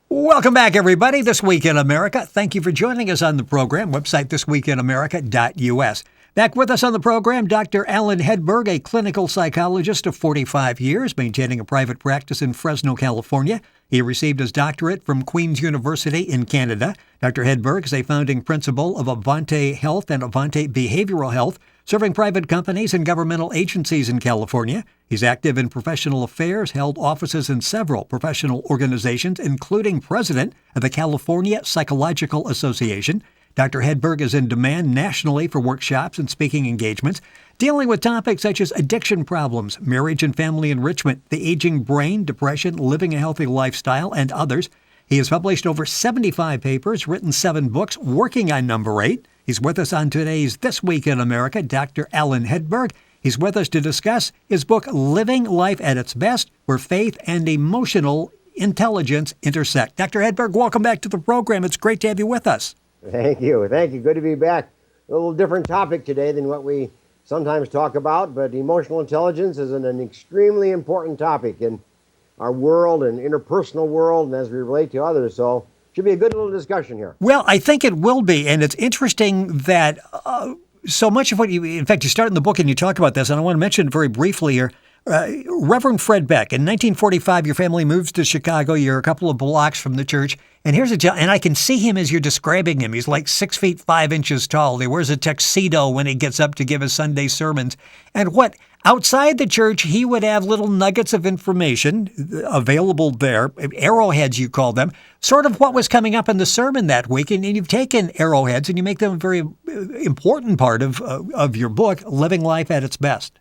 Welcome back, everybody. This Week in America. Thank you for joining us on the program. Website thisweekinamerica.us. Back with us on the program, Dr. Allan Hedberg, a clinical psychologist of 45 years, maintaining a private practice in Fresno, California. He received his doctorate from Queen's University in Canada. Dr. Hedberg is a founding principal of Avante Health and Avante Behavioral Health, serving private companies and governmental agencies in California. He's active in professional affairs, held offices in several professional organizations, including president of the California Psychological Association. Dr. Hedberg is in demand nationally for workshops and speaking engagements, dealing with topics such as addiction problems, marriage and family enrichment, the aging brain, depression, living a healthy lifestyle, and others. He has published over 75 papers, written 7 books, working on number 8. He's with us on today's This Week in America, Dr. Allan Hedberg. He's with us to discuss his book, Living Life at Its Best, Where Faith and Emotional Intelligence Intersect. Dr. Hedberg, welcome back to the program. It's great to have you with us. Thank you. Thank you. Good to be back. A little different topic today than what we sometimes talk about, but emotional intelligence is an extremely important topic in our world and interpersonal world and as we relate to others. So should be a good little discussion here. Well, I think it will be, and it's interesting that so much of what in fact, you start in the book and you talk about this, and I want to mention very briefly here. Reverend Fred Beck, in 1945, your family moves to Chicago. You're a couple of blocks from the church. And here's and I can see him as you're describing him. He's like 6 feet 5 inches tall. He wears a tuxedo when he gets up to give his Sunday sermons. And outside the church, he would have little nuggets of information available there, arrowheads you call them, sort of what was coming up in the sermon that week. And you've taken arrowheads and you make them a very important part of your book, Living Life at Its Best.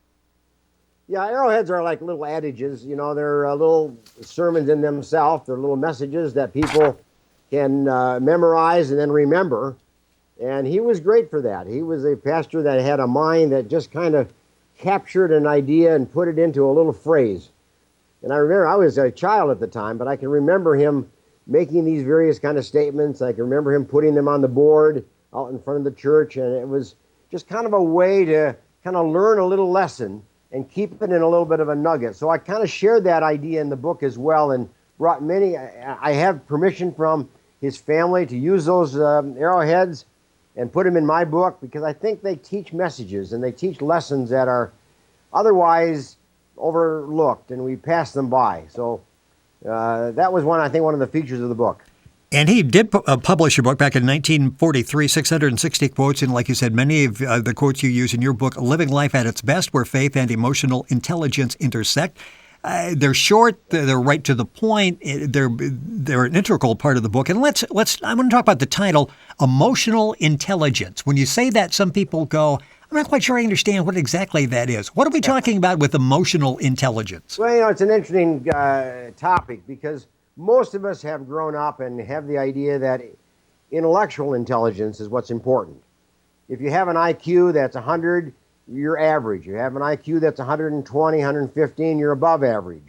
Yeah, arrowheads are like little adages. You know, they're little sermons in themselves. They're little messages that people can memorize and then remember. And he was great for that. He was a pastor that had a mind that just kind of captured an idea and put it into a little phrase. And I remember, I was a child at the time, but I can remember him making these various kind of statements. I can remember him putting them on the board out in front of the church. And it was just kind of a way to kind of learn a little lesson and keep it in a little bit of a nugget. So I kind of shared that idea in the book as well and brought many. I have permission from his family to use those arrowheads and put them in my book because I think they teach messages and they teach lessons that are otherwise overlooked and we pass them by. So that was one of the features of the book. And he did publish your book back in 1943, 660 quotes, and like you said, many of the quotes you use in your book, Living Life at Its Best, Where Faith and Emotional Intelligence Intersect. They're short, they're right to the point, they're an integral part of the book. And I want to talk about the title, Emotional Intelligence. When you say that, some people go, I'm not quite sure I understand what exactly that is. What are we talking about with emotional intelligence? Well, it's an interesting topic because most of us have grown up and have the idea that intellectual intelligence is what's important. If you have an IQ that's 100, you're average. You have an IQ that's 120, 115, you're above average.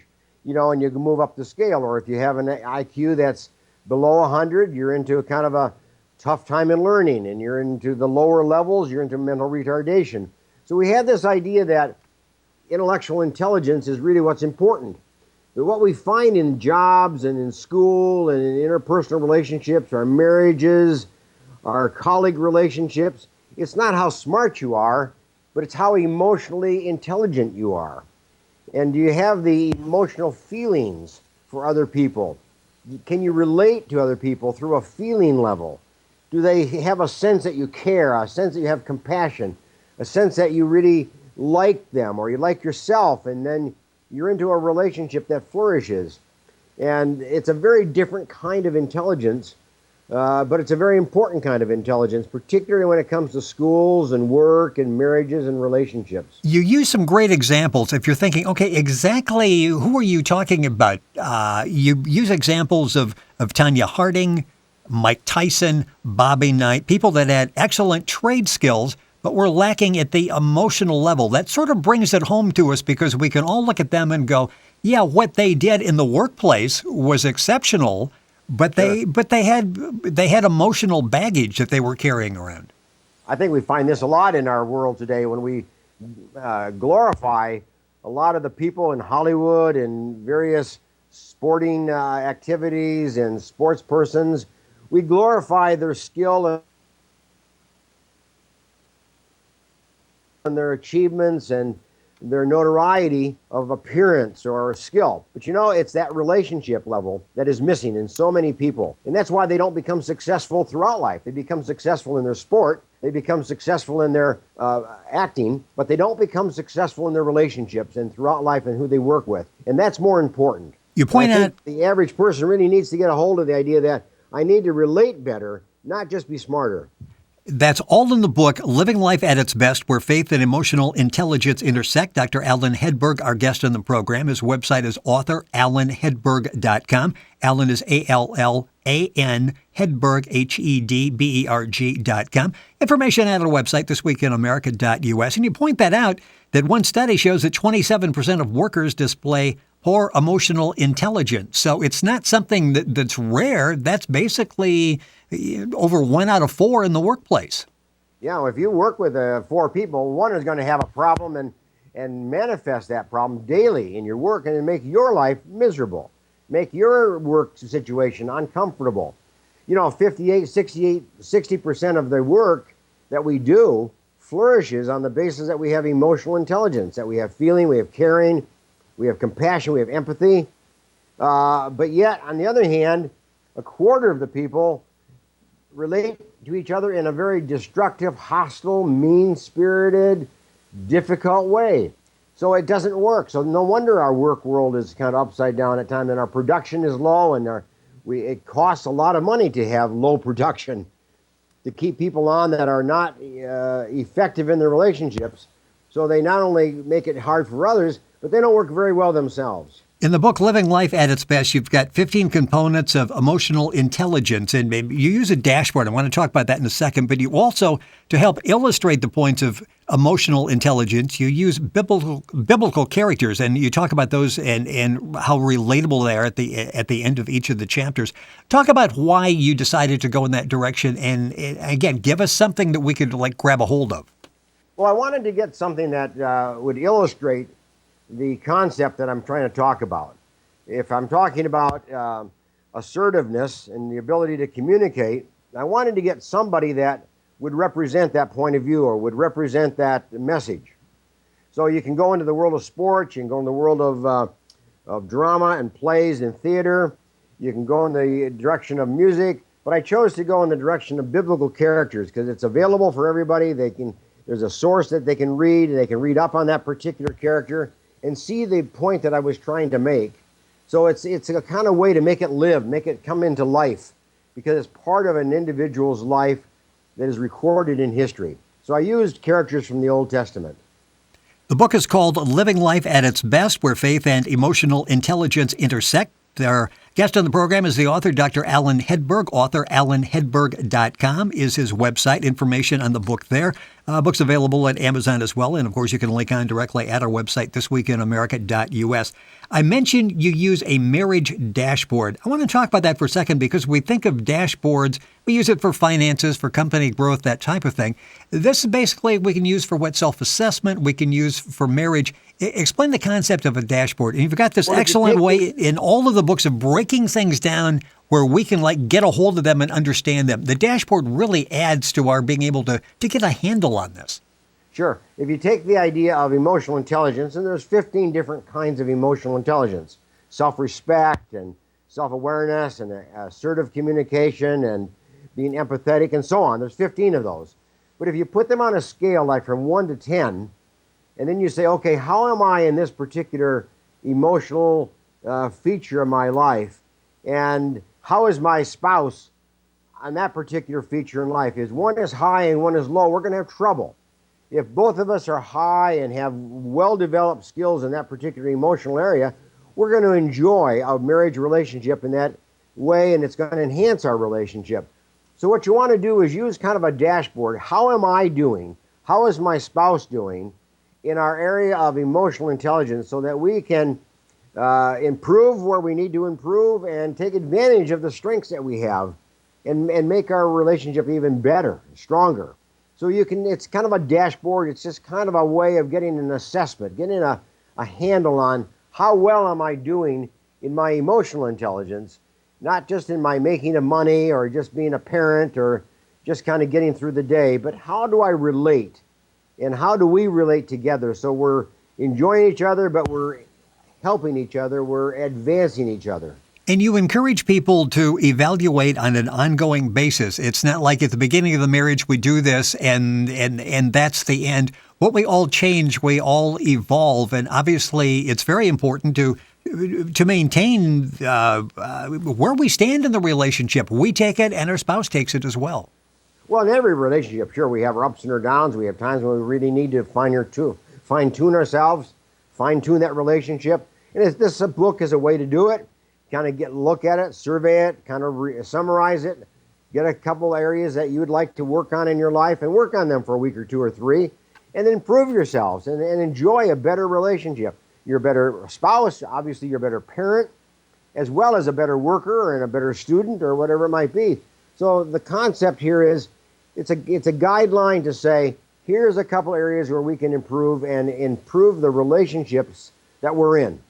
You know, and you can move up the scale. Or if you have an IQ that's below 100, you're into a kind of a tough time in learning, and you're into the lower levels, you're into mental retardation. So we have this idea that intellectual intelligence is really what's important. But what we find in jobs and in school and in interpersonal relationships, our marriages, our colleague relationships, it's not how smart you are, but it's how emotionally intelligent you are. And do you have the emotional feelings for other people? Can you relate to other people through a feeling level? Do they have a sense that you care, a sense that you have compassion, a sense that you really like them or you like yourself, and then you're into a relationship that flourishes? And it's a very different kind of intelligence, but it's a very important kind of intelligence, particularly when it comes to schools and work and marriages and relationships. You use some great examples. If you're thinking, okay, exactly who are you talking about? You use examples of Tanya Harding, Mike Tyson, Bobby Knight, people that had excellent trade skills, but we're lacking at the emotional level. That sort of brings it home to us because we can all look at them and go, yeah, what they did in the workplace was exceptional, but they had emotional baggage that they were carrying around. I think we find this a lot in our world today when we glorify a lot of the people in Hollywood and various sporting activities and sports persons. We glorify their skill and their achievements and their notoriety of appearance or skill. But it's that relationship level that is missing in so many people. And that's why they don't become successful throughout life. They become successful in their sport, they become successful in their acting, but they don't become successful in their relationships and throughout life and who they work with. And that's more important. You point out the average person really needs to get a hold of the idea that I need to relate better, not just be smarter. that's all in the book, Living Life at Its Best, Where Faith and Emotional Intelligence Intersect. Dr. Allan Hedberg, our guest on the program. His website is authorallanhedberg.com. Allan is A-L-L-A-N, Hedberg, Hedberg.com. Information at our website, thisweekinamerica.us. And you point that out, that one study shows that 27% of workers display poor emotional intelligence. So it's not something that's rare. That's basically over 1 out of 4 in the workplace. Yeah, well, if you work with 4 people, one is going to have a problem and manifest that problem daily in your work and make your life miserable, make your work situation uncomfortable. 60% of the work that we do flourishes on the basis that we have emotional intelligence, that we have feeling, we have caring, we have compassion, we have empathy. But yet, on the other hand, a quarter of the people relate to each other in a very destructive, hostile, mean-spirited, difficult way. So it doesn't work. So no wonder our work world is kind of upside down at times, and our production is low, and it costs a lot of money to have low production to keep people on that are not effective in their relationships. So they not only make it hard for others, but they don't work very well themselves. In the book, Living Life at Its Best, you've got 15 components of emotional intelligence, and you use a dashboard. I want to talk about that in a second, but you also, to help illustrate the points of emotional intelligence, you use biblical characters, and you talk about those and how relatable they are at the end of each of the chapters. Talk about why you decided to go in that direction, and again, give us something that we could grab a hold of. Well, I wanted to get something that would illustrate the concept that I'm trying to talk about. If I'm talking about assertiveness and the ability to communicate, I wanted to get somebody that would represent that point of view or would represent that message. So you can go into the world of sports, you can go in the world of drama and plays and theater, you can go in the direction of music, but I chose to go in the direction of biblical characters because it's available for everybody. There's a source that they can read up on that particular character and see the point that I was trying to make. So it's a kind of way to make it live, make it come into life, because it's part of an individual's life that is recorded in history. So I used characters from the Old Testament. The book is called Living Life at Its Best, Where Faith and Emotional Intelligence Intersect. Our guest on the program is the author, Dr. Allan Hedberg. AuthorAllanHedberg.com is his website. Information on the book there. Book's available at Amazon as well. And, of course, you can link on directly at our website, thisweekinamerica.us. I mentioned you use a marriage dashboard. I want to talk about that for a second because we think of dashboards. We use it for finances, for company growth, that type of thing. This is basically we can use for self-assessment. We can use for marriage. Explain the concept of a dashboard. And you've got this excellent way in all of the books of breaking things down where we can get a hold of them and understand them. The dashboard really adds to our being able to get a handle on this. Sure. If you take the idea of emotional intelligence, and there's 15 different kinds of emotional intelligence, self-respect and self-awareness and assertive communication and being empathetic and so on. There's 15 of those. But if you put them on a scale from 1 to 10, and then you say, okay, how am I in this particular emotional feature of my life? And how is my spouse on that particular feature in life? If one is high and one is low, we're going to have trouble. If both of us are high and have well-developed skills in that particular emotional area, we're going to enjoy a marriage relationship in that way, and it's going to enhance our relationship. So what you want to do is use kind of a dashboard. How am I doing? How is my spouse doing in our area of emotional intelligence so that we can improve where we need to improve and take advantage of the strengths that we have and make our relationship even better, stronger. So it's kind of a dashboard. It's just kind of a way of getting an assessment, getting a handle on how well am I doing in my emotional intelligence, not just in my making of money or just being a parent or just kind of getting through the day, but how do I relate? And how do we relate together so we're enjoying each other, but we're helping each other, we're advancing each other? And you encourage people to evaluate on an ongoing basis. It's not like at the beginning of the marriage we do this and that's the end. What we all change, we all evolve, and obviously it's very important to maintain where we stand in the relationship. We take it, and our spouse takes it as well. Well, in every relationship, sure, we have our ups and our downs. We have times when we really need to fine-tune ourselves, fine-tune that relationship. And this book is a way to do it. Kind of look at it, survey it, kind of summarize it, get a couple areas that you would like to work on in your life and work on them for a week or two or three, and then improve yourselves and enjoy a better relationship. You're a better spouse, obviously you're a better parent, as well as a better worker and a better student or whatever it might be. So the concept here is it's a guideline to say, here's a couple areas where we can improve and improve the relationships that we're in.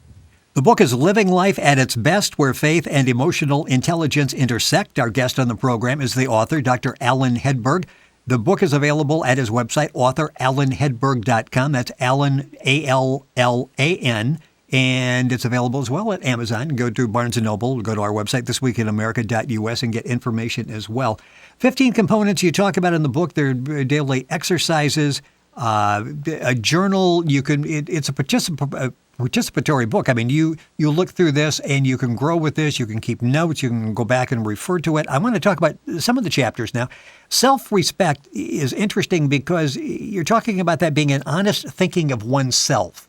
The book is Living Life at Its Best, Where Faith and Emotional Intelligence Intersect. Our guest on the program is the author, Dr. Allan Hedberg. The book is available at his website, authorallanhedberg.com. That's Allan, A-L-L-A-N. And it's available as well at Amazon. Go to Barnes & Noble, go to our website, thisweekinamerica.us, and get information as well. 15 components you talk about in the book. They're daily exercises, a journal. It's a participatory book. I mean, you look through this and you can grow with this. You can keep notes. You can go back and refer to it. I want to talk about some of the chapters now. Self-respect is interesting because you're talking about that being an honest thinking of oneself.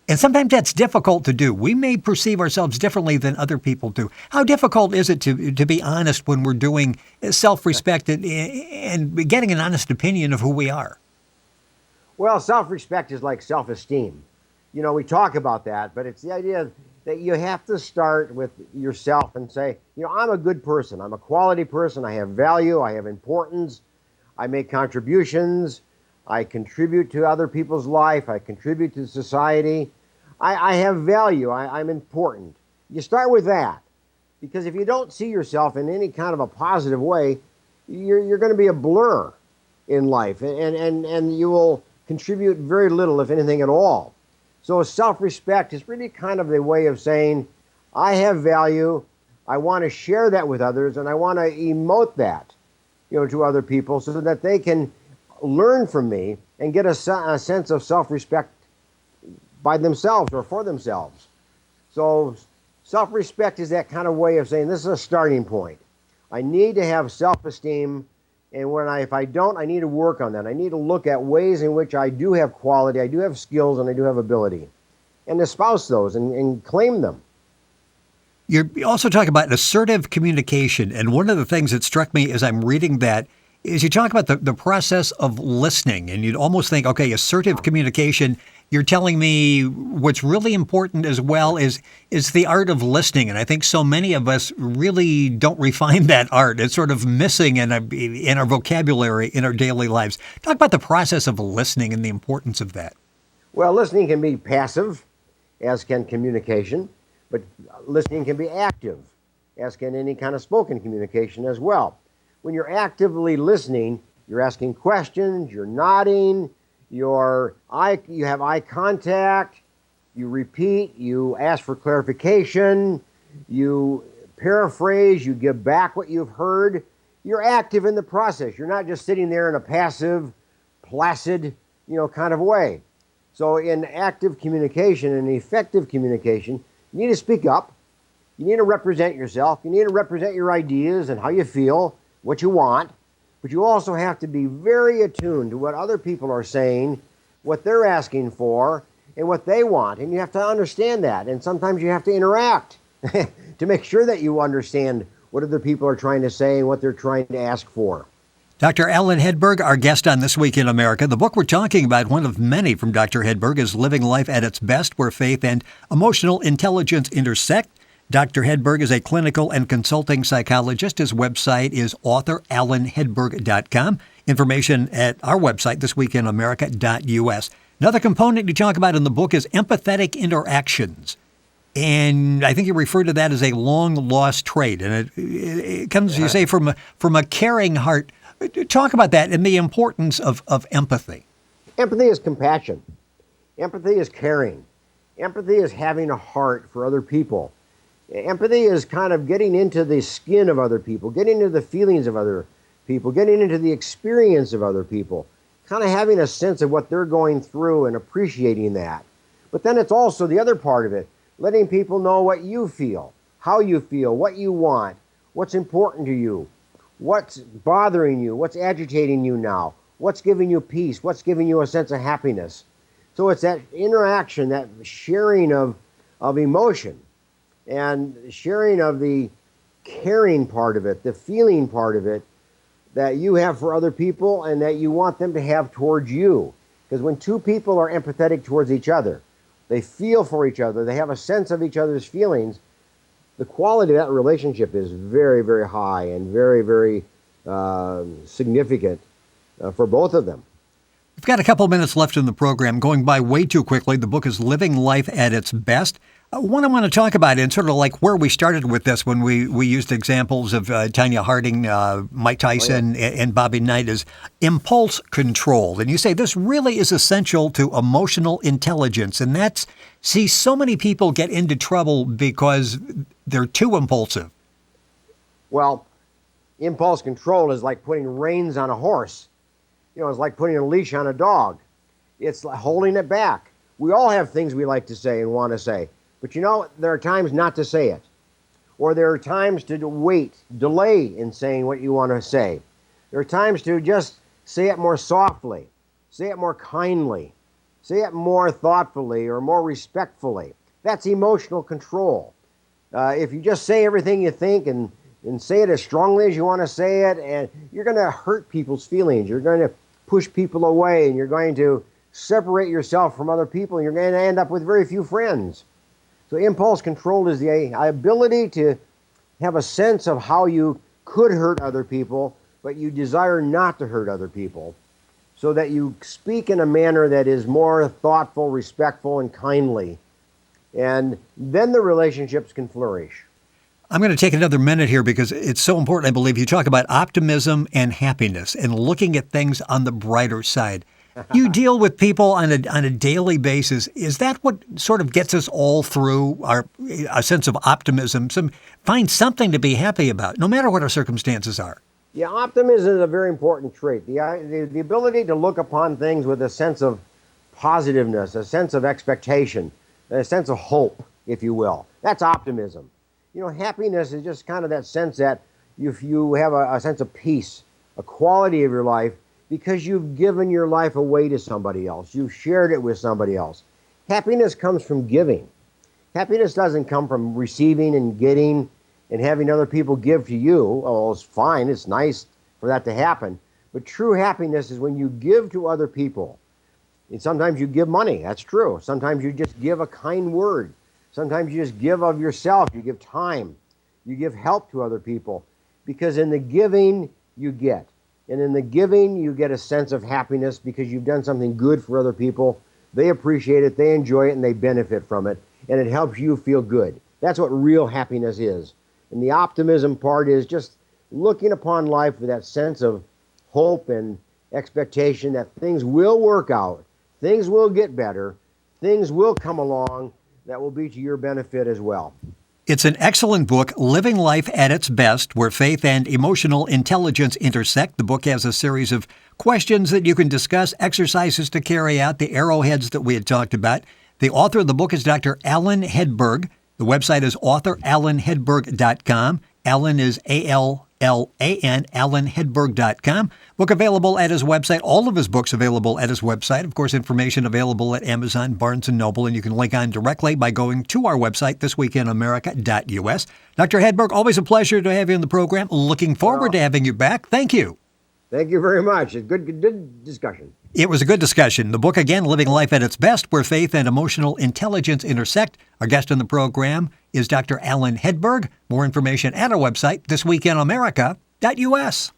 And sometimes that's difficult to do. We may perceive ourselves differently than other people do. How difficult is it to be honest when we're doing self-respect and getting an honest opinion of who we are? Well, self-respect is like self-esteem. You know, we talk about that, but it's the idea that you have to start with yourself and say, you know, I'm a good person. I'm a quality person. I have value. I have importance. I make contributions. I contribute to other people's life. I contribute to society. I have value. I'm important. You start with that, because if you don't see yourself in any kind of a positive way, you're going to be a blur in life, and you will contribute very little, if anything at all. So self-respect is really kind of a way of saying, I have value, I want to share that with others, and I want to emote that, you know, to other people so that they can learn from me and get a sense of self-respect by themselves or for themselves. So self-respect is that kind of way of saying, this is a starting point. I need to have self-esteem, and if I don't, I need to work on that. I need to look at ways in which I do have quality, I do have skills, and I do have ability, and espouse those and claim them. You also talk about assertive communication, and one of the things that struck me as I'm reading that is you talk about the process of listening, and you'd almost think, okay, assertive communication, you're telling me what's really important as well is the art of listening. And I think so many of us really don't refine that art. It's sort of missing in our vocabulary, in our daily lives. Talk about the process of listening and the importance of that. Well, listening can be passive, as can communication, but listening can be active, as can any kind of spoken communication as well. When you're actively listening, you're asking questions, you're nodding, you have eye contact, you repeat, you ask for clarification, you paraphrase, you give back what you've heard. You're active in the process. You're not just sitting there in a passive, placid, kind of way. So in active communication and effective communication, you need to speak up. You need to represent yourself. You need to represent your ideas and how you feel, what you want. But you also have to be very attuned to what other people are saying, what they're asking for, and what they want. And you have to understand that. And sometimes you have to interact to make sure that you understand what other people are trying to say and what they're trying to ask for. Dr. Allan Hedberg, our guest on This Week in America. The book we're talking about, one of many from Dr. Hedberg, is Living Life at Its Best, Where Faith and Emotional Intelligence Intersect. Dr. Hedberg is a clinical and consulting psychologist. His website is authorallanhedberg.com. Information at our website, thisweekinamerica.us. Another component you talk about in the book is empathetic interactions. And I think you refer to that as a long-lost trait. And it comes, you say, from a caring heart. Talk about that and the importance of empathy. Empathy is compassion. Empathy is caring. Empathy is having a heart for other people. Empathy is kind of getting into the skin of other people, getting into the feelings of other people, getting into the experience of other people, kind of having a sense of what they're going through and appreciating that. But then it's also the other part of it, letting people know what you feel, how you feel, what you want, what's important to you, what's bothering you, what's agitating you now, what's giving you peace, what's giving you a sense of happiness. So it's that interaction, that sharing of emotion and sharing of the caring part of it, the feeling part of it that you have for other people and that you want them to have towards you. Because when two people are empathetic towards each other, they feel for each other, they have a sense of each other's feelings, the quality of that relationship is very, very high and very, very significant for both of them. We've got a couple minutes left in the program, going by way too quickly. The book is Living Life at Its Best. One I want to talk about, and sort of like where we started with this when we used examples of Tanya Harding, Mike Tyson, and Bobby Knight, is impulse control. And you say this really is essential to emotional intelligence. And that's, see, so many people get into trouble because they're too impulsive. Well, impulse control is like putting reins on a horse. You know, it's like putting a leash on a dog. It's like holding it back. We all have things we like to say and want to say. But you know, there are times not to say it. Or there are times to wait, delay in saying what you want to say. There are times to just say it more softly, say it more kindly, say it more thoughtfully or more respectfully. That's emotional control. If you just say everything you think and say it as strongly as you want to say it, and you're going to hurt people's feelings. You're going to push people away, and you're going to separate yourself from other people, and you're going to end up with very few friends. So impulse control is the ability to have a sense of how you could hurt other people, but you desire not to hurt other people, so that you speak in a manner that is more thoughtful, respectful, and kindly. And then the relationships can flourish. I'm going to take another minute here because it's so important, I believe. You talk about optimism and happiness and looking at things on the brighter side. You deal with people on a daily basis. Is that what sort of gets us all through a sense of optimism? Find something to be happy about, no matter what our circumstances are. Yeah, optimism is a very important trait. The ability to look upon things with a sense of positiveness, a sense of expectation, a sense of hope, if you will. That's optimism. You know, happiness is just kind of that sense that you have a sense of peace, a quality of your life, because you've given your life away to somebody else. You've shared it with somebody else. Happiness comes from giving. Happiness doesn't come from receiving and getting and having other people give to you. Oh, it's fine. It's nice for that to happen. But true happiness is when you give to other people. And sometimes you give money. That's true. Sometimes you just give a kind word. Sometimes you just give of yourself. You give time. You give help to other people. Because in the giving, you get. And in the giving, you get a sense of happiness because you've done something good for other people. They appreciate it, they enjoy it, and they benefit from it. And it helps you feel good. That's what real happiness is. And the optimism part is just looking upon life with that sense of hope and expectation that things will work out, things will get better, things will come along that will be to your benefit as well. It's an excellent book, Living Life at Its Best, where faith and emotional intelligence intersect. The book has a series of questions that you can discuss, exercises to carry out, the arrowheads that we had talked about. The author of the book is Dr. Allan Hedberg. The website is authorallanhedberg.com. Allan is A-L-L-A-N, allanhedberg.com. Book available at his website. All of his books available at his website. Of course, information available at Amazon, Barnes & Noble, and you can link on directly by going to our website, thisweekinamerica.us. Dr. Hedberg, always a pleasure to have you on the program. Looking forward to having you back. Thank you. Thank you very much. It's good discussion. It was a good discussion. The book, again, Living Life at Its Best, where faith and emotional intelligence intersect. Our guest on the program is Dr. Allan Hedberg. More information at our website, thisweekinamerica.us.